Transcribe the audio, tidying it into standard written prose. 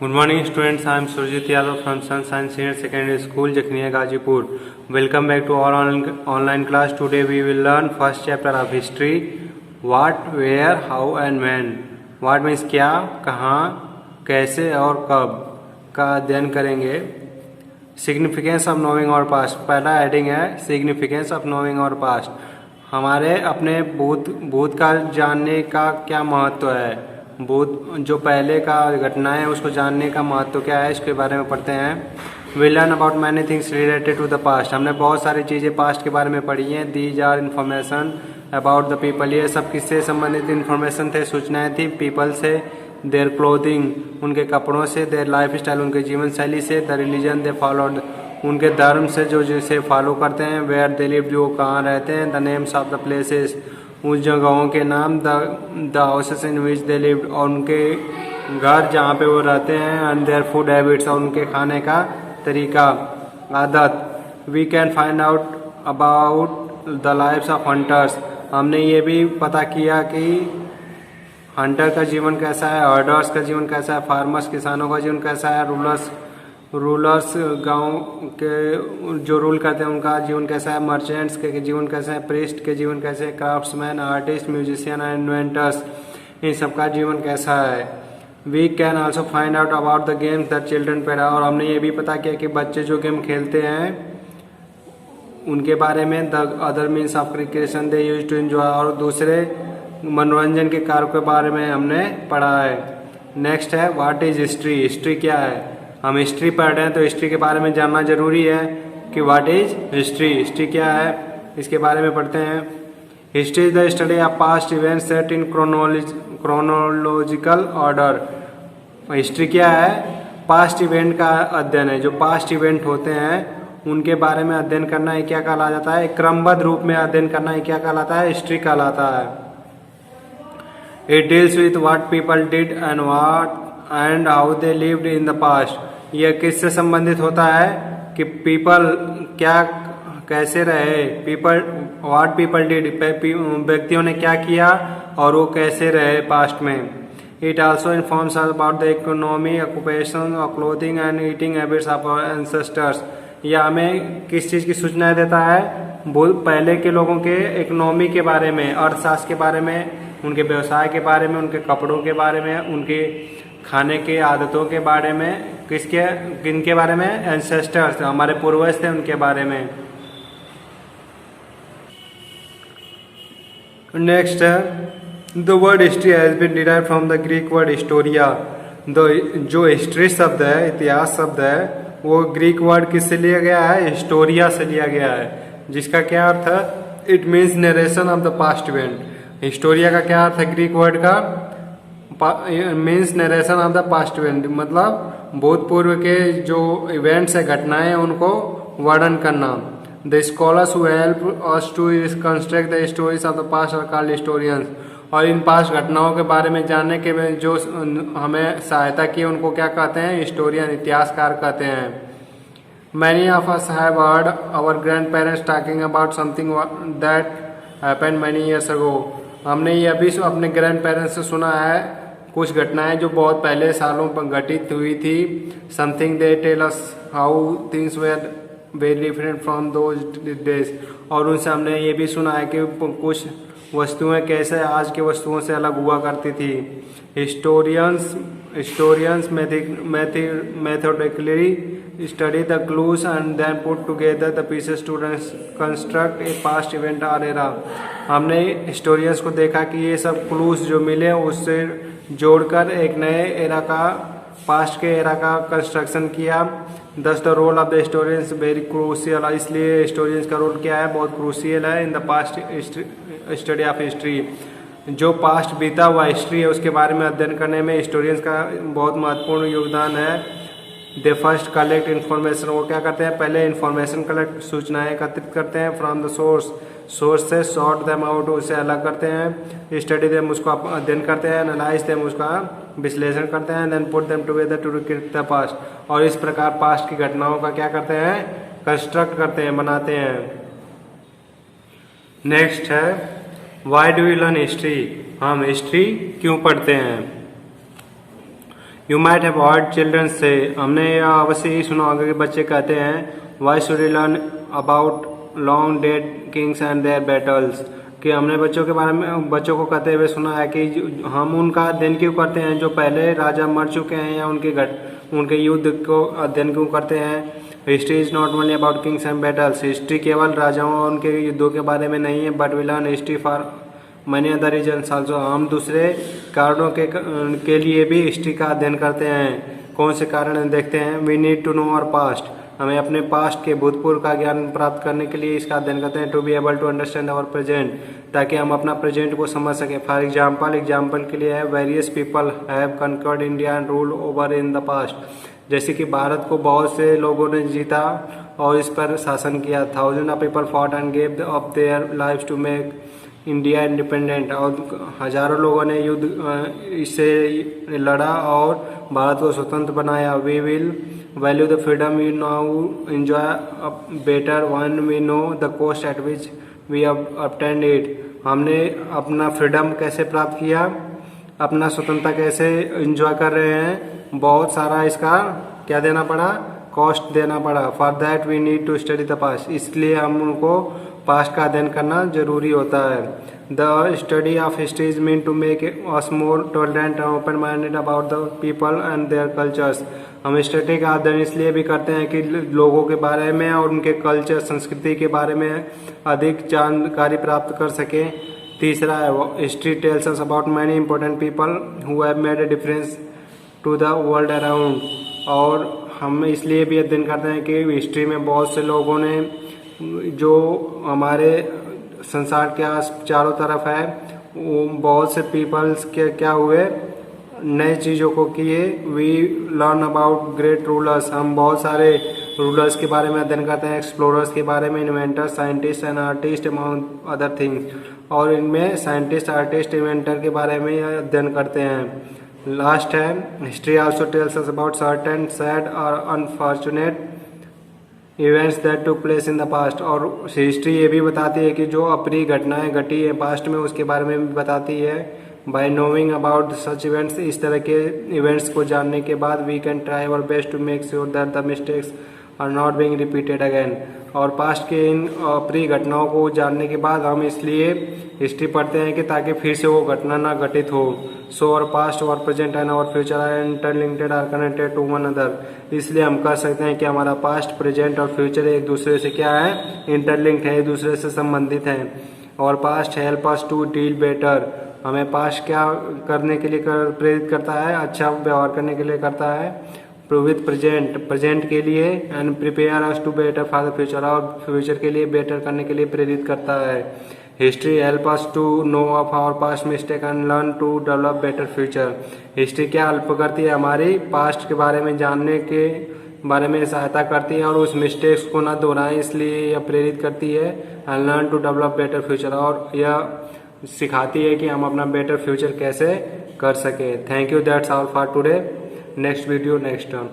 Good morning students, I am Surjit Yadav from Sunshine Senior Secondary School, Jakhniya, Gazipur. Welcome back to our online class. Today we will learn first chapter of history. What, where, how and when. What means क्या, कहाँ, कैसे और कब का अध्ययन करेंगे. Significance of knowing और past. पहला हेडिंग है सिग्निफिकेंस ऑफ नोइंग और पास्ट. हमारे अपने भूतकाल जानने का क्या महत्व है. भूत जो पहले का घटना है उसको जानने का महत्व क्या है, इसके बारे में पढ़ते हैं. We learn about many things related to the past. हमने बहुत सारी चीज़ें पास्ट के बारे में पढ़ी हैं. These are information about the people. ये सब किससे संबंधित इन्फॉर्मेशन थे, सूचनाएं थी. पीपल से, देयर क्लोथिंग उनके कपड़ों से, देयर लाइफ स्टाइल उनके जीवन शैली से, द रिलीजन दे फॉलोड उनके धर्म से जो जिसे फॉलो करते हैं, वेयर दे लिव जो कहाँ रहते हैं, the names of the places उस जगहों के नाम, the houses in which they lived और उनके घर जहाँ पे वो रहते हैं, एंड देयर फूड हैबिट्स और उनके खाने का तरीका, आदत. We can find out about the lifes of hunters. हमने ये भी पता किया कि हंटर का जीवन कैसा है, हर्डर्स का जीवन कैसा है, फार्मर्स किसानों का जीवन कैसा है, रूलर्स गांव के जो रूल करते हैं उनका जीवन कैसा है, मर्चेंट्स के जीवन कैसा है, प्रीस्ट के जीवन कैसे है, craftsman, artist, musician and inventors इन सबका जीवन कैसा है. We can also find out about the games that children play. और हमने ये भी पता किया कि बच्चे जो गेम खेलते हैं उनके बारे में, the other means of recreation they use to enjoy और दूसरे मनोरंजन के कार्यों के बारे में हमने पढ़ा है. नेक्स्ट है व्हाट इज हिस्ट्री. हिस्ट्री क्या है. हम हिस्ट्री पढ़ रहे हैं तो हिस्ट्री के बारे में जानना जरूरी है कि व्हाट इज हिस्ट्री. हिस्ट्री क्या है इसके बारे में पढ़ते हैं. History is the study of past events set in chronological order. History क्या है. पास्ट इवेंट का अध्ययन है. जो पास्ट इवेंट होते हैं उनके बारे में अध्ययन करना है क्या कहलाता जाता है. क्रमबद्ध रूप में अध्ययन करना है क्या कहलाता है, हिस्ट्री कहलाता है. It deals with what people did and how they lived in the past. यह किससे संबंधित होता है कि पीपल क्या कैसे रहे, पीपल व्हाट पीपल डिड व्यक्तियों ने क्या किया और वो कैसे रहे पास्ट में. It also informs about the economy, occupation, clothing and eating habits of our ancestors. यह हमें किस चीज़ की सूचना देता है, पहले के लोगों के इकोनॉमी के बारे में, अर्थशास्त्र के बारे में, उनके व्यवसाय के बारे में, उनके कपड़ों के बारे में, उनके खाने के आदतों के बारे में, किनके बारे में, एंसेस्टर्स हमारे पूर्वज थे उनके बारे में. नेक्स्ट है the word history has been derived from the Greek word historia. जो हिस्ट्री शब्द है, इतिहास शब्द है, वो ग्रीक वर्ड किससे लिया गया है, हिस्टोरिया से लिया गया है, जिसका क्या अर्थ है, it means narration of the past event. Historia का क्या अर्थ है ग्रीक वर्ड का, means narration of the past event, मतलब भूतपूर्व के जो इवेंट्स है, घटनाएं, उनको वर्णन करना. The scholars who help us to construct the stories of the past are called historians. और इन पास्ट घटनाओं के बारे में जानने के में जो हमें सहायता की उनको क्या कहते हैं, हिस्टोरियन, इतिहासकार कहते हैं. Many of us have heard our grand parents talking about something that happened many years ago. हमने ये अभी अपने ग्रैंड पेरेंट्स से सुना है कुछ घटनाएं जो बहुत पहले सालों पर घटित हुई थी. Something they tell us how things were very different from those days. और उनसे हमने ये भी सुना है कि कुछ वस्तुएं कैसे आज के वस्तुओं से अलग हुआ करती थी. Historians methodically study the clues and then put together the pieces to construct a past event or era. हमने हिस्टोरियंस को देखा कि ये सब क्लूज जो मिले उससे जोड़कर एक नए एरा का, पास्ट के एरा का कंस्ट्रक्शन किया. Thus the role of the historians very crucial. इसलिए हिस्टोरियंस का रोल क्या है, बहुत क्रूशियल है in the past study of history. जो पास्ट बीता हुआ हिस्ट्री है उसके बारे में अध्ययन करने में हिस्टोरियंस का बहुत महत्वपूर्ण योगदान है. दे फर्स्ट कलेक्ट इन्फॉर्मेशन. वो क्या करते हैं, पहले इन्फॉर्मेशन कलेक्ट, सूचनाएं एकत्रित करते हैं. फ्रॉम द सोर्स से सॉर्ट देम आउट, उसे अलग करते हैं. स्टडी देम, उसको अध्ययन करते हैं. एनालाइज देम, उसका विश्लेषण करते हैं. Then put them together to recreate the past. और इस प्रकार पास्ट की घटनाओं का क्या करते हैं, कंस्ट्रक्ट करते हैं, बनाते हैं. नेक्स्ट है why do we learn history. हम हिस्ट्री क्यों पढ़ते हैं. You might have heard children से, हमने अवश्य ही सुना होगा कि बच्चे कहते हैं why should we learn about long dead kings and their battles, कि हमने बच्चों को कहते हुए सुना है कि हम उनका अध्ययन क्यों करते हैं जो पहले राजा मर चुके हैं, या उनके युद्ध को अध्ययन क्यों करते हैं। History is not only about Kings and battles, history केवल राजाओं और उनके युद्धों के बारे में नहीं है, but we learn history for many other reasons also, हम दूसरे कारणों के लिए भी हिस्ट्री का अध्ययन करते हैं। कौन से कारण देखते हैं। We need to know our past, हमें अपने पास्ट के भूतपूर्व का ज्ञान प्राप्त करने के लिए इसका अध्ययन करते हैं। To be able to understand our present, ताकि हम अपना प्रेजेंट को समझ सकें। फॉर एग्जाम्पल के लिए है various people have conquered India and rule over in the past, जैसे कि भारत को बहुत से लोगों ने जीता और इस पर शासन किया। Thousand of people fought and gave up their lives to make India independent, और हजारों लोगों ने युद्ध इससे लड़ा और भारत को स्वतंत्र बनाया। We will value the freedom we now enjoy better when we know the cost at which we obtained it, हमने अपना फ्रीडम कैसे प्राप्त किया, अपना स्वतंत्रता कैसे एंजॉय कर रहे हैं, बहुत सारा इसका क्या देना पड़ा, कॉस्ट देना पड़ा। For that we need to study the past, इसलिए हम उनको पास्ट का अध्ययन करना जरूरी होता है। The study of history is mean to make us more tolerant and open minded about the people and their cultures, हम हिस्ट्री का अध्ययन इसलिए भी करते हैं कि लोगों के बारे में और उनके कल्चर संस्कृति के बारे में अधिक जानकारी प्राप्त कर सकें। तीसरा है history tells us about many important people who have made a difference to the world around, और हम इसलिए भी अध्ययन करते हैं कि हिस्ट्री में बहुत से लोगों ने जो हमारे संसार के चारों तरफ है, वो बहुत से पीपल्स के क्या हुए, नए चीज़ों को किए। We learn about great rulers, हम बहुत सारे रूलर्स के बारे में अध्ययन करते हैं, एक्सप्लोरर्स के बारे में, inventors, scientist and artist among other things, और इनमें साइंटिस्ट, आर्टिस्ट, इन्वेंटर के बारे में अध्ययन करते हैं। लास्ट है history also tells us about certain sad और unfortunate events that took place in the past, और हिस्ट्री ये भी बताती है कि जो अप्रिय घटनाएं घटी है पास्ट में उसके बारे में भी बताती है। By knowing about such events, इस तरह के इवेंट्स को जानने के बाद we can try our best to make sure that the mistakes are not being repeated again, और पास्ट के इन अप्रिय घटनाओं को जानने के बाद हम इसलिए हिस्ट्री पढ़ते हैं कि ताकि फिर से वो घटना ना घटित हो। सो और पास्ट और प्रेजेंट एंड और future are interlinked are connected to one other, इसलिए हम कह सकते हैं कि हमारा पास्ट, प्रेजेंट और फ्यूचर एक दूसरे से क्या है, इंटरलिंक्ड है, एक दूसरे से संबंधित हैं। और past help us to deal better, हमें पास्ट क्या करने के लिए प्रेरित करता है, अच्छा व्यवहार करने के लिए करता है विथ प्रेजेंट के लिए, and prepare us to better for the future, और फ्यूचर के लिए बेटर करने के लिए प्रेरित करता है। History help us to know of our past mistake and learn to develop better future, history क्या हेल्प करती है, हमारी पास्ट के बारे में जानने के बारे में सहायता करती है और उस मिस्टेक्स को ना दोहराएं, इसलिए यह प्रेरित करती है। And learn to develop better future, और यह सिखाती है कि हम अपना बेटर फ्यूचर कैसे कर सके। Thank you, that's all for today. Next video next term.